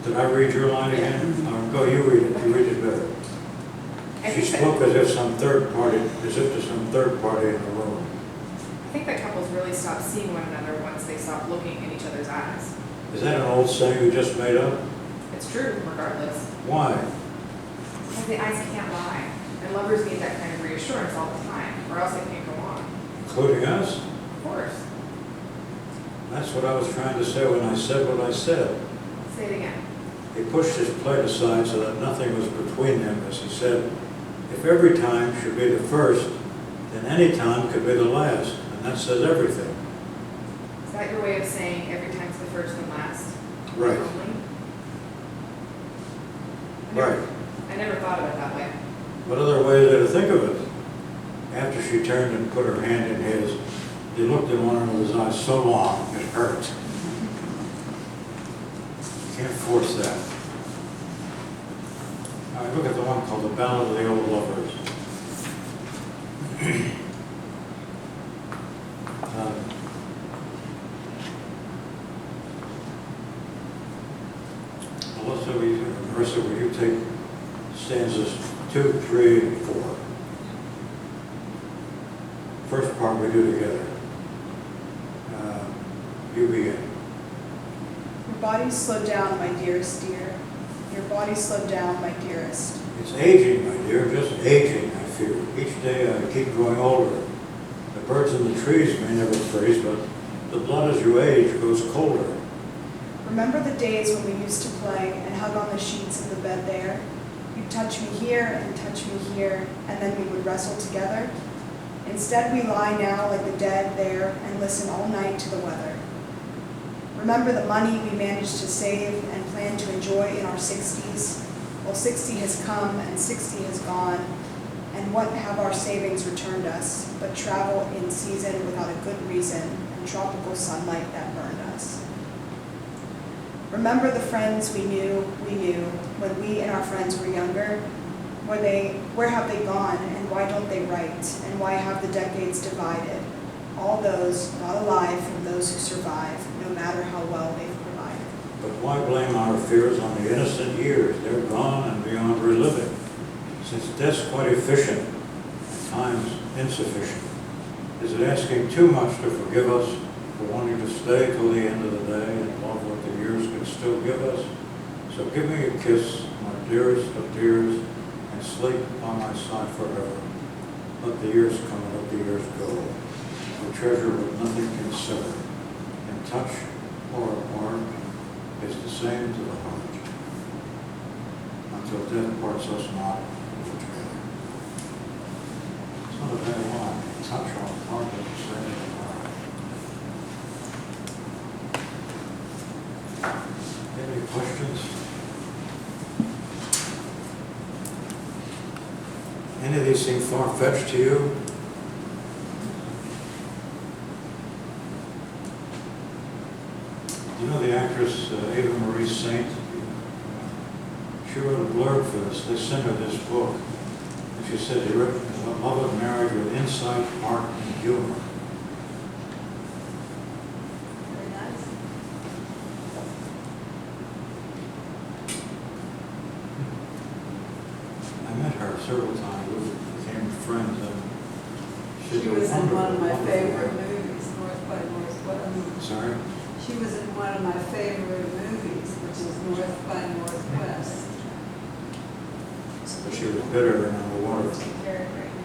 Did I read your line again? Go, you read it. You read it better. She spoke as if to some third party in the room. I think that couples really stop seeing one another once they stop looking in each other's eyes. Is that an old saying you just made up? It's true, regardless. Why? Because the eyes can't lie, and lovers need that kind of reassurance all the time, or else they can't go on. Including us? Of course. That's what I was trying to say when I said what I said. Say it again. He pushed his plate aside so that nothing was between them as he said, if every time should be the first, then any time could be the last, and that says everything. Is that your way of saying every time's the first and last? Right. Only? Right. I never thought of it that way. What other way is there to think of it? After she turned and put her hand in his, they looked in one another's eyes so long, it hurt. You can't force that. All right, look at the one called The Ballad of the Old Lovers. Marissa, will you take stanzas 2, 3, and 4? first part we do together. You begin. Your body slowed down, my dearest dear. Your body slowed down, my dearest. It's aging, my dear, just aging, I fear. Each day I keep growing older. The birds in the trees may never freeze, but the blood as you age grows colder. Remember the days when we used to play and hug on the sheets of the bed there? You'd touch me here and touch me here, and then we would wrestle together. Instead, we lie now like the dead there and listen all night to the weather. Remember the money we managed to save and plan to enjoy in our 60s? Well, 60 has come and 60 has gone, and what have our savings returned us but travel in season without a good reason and tropical sunlight that burned us? Remember the friends we knew when we and our friends were younger? Where have they gone, and why don't they write, and why have the decades divided? All those not alive from those who survive, no matter how well they've provided. But why blame our fears on the innocent years? They're gone and beyond reliving. Since death's quite efficient, and time's insufficient, is it asking too much to forgive us for wanting to stay till the end of the day and love what the years can still give us? So give me a kiss, my dearest of dears, and sleep by my side forever. Let the years come and let the years go. We treasure what nothing can sever, and touch or apart is the same to the heart. Until death parts us not, we're together. It's not a bad line. Touch or apart is the same to the heart. Any questions? Any of these seem far-fetched to you? You know the actress Ava Marie Saint? She wrote a blurb for this. They sent her this book. And she said he wrote a love of marriage with insight, art, and humor. Very nice. I met her several times. We became friends. And She was in wonderful, one of my wonderful favorite woman. movies, North by Northwest. Sorry? She was in one of my favorite movies, which is North by Northwest. But she was bitter and on the water. Take care of it right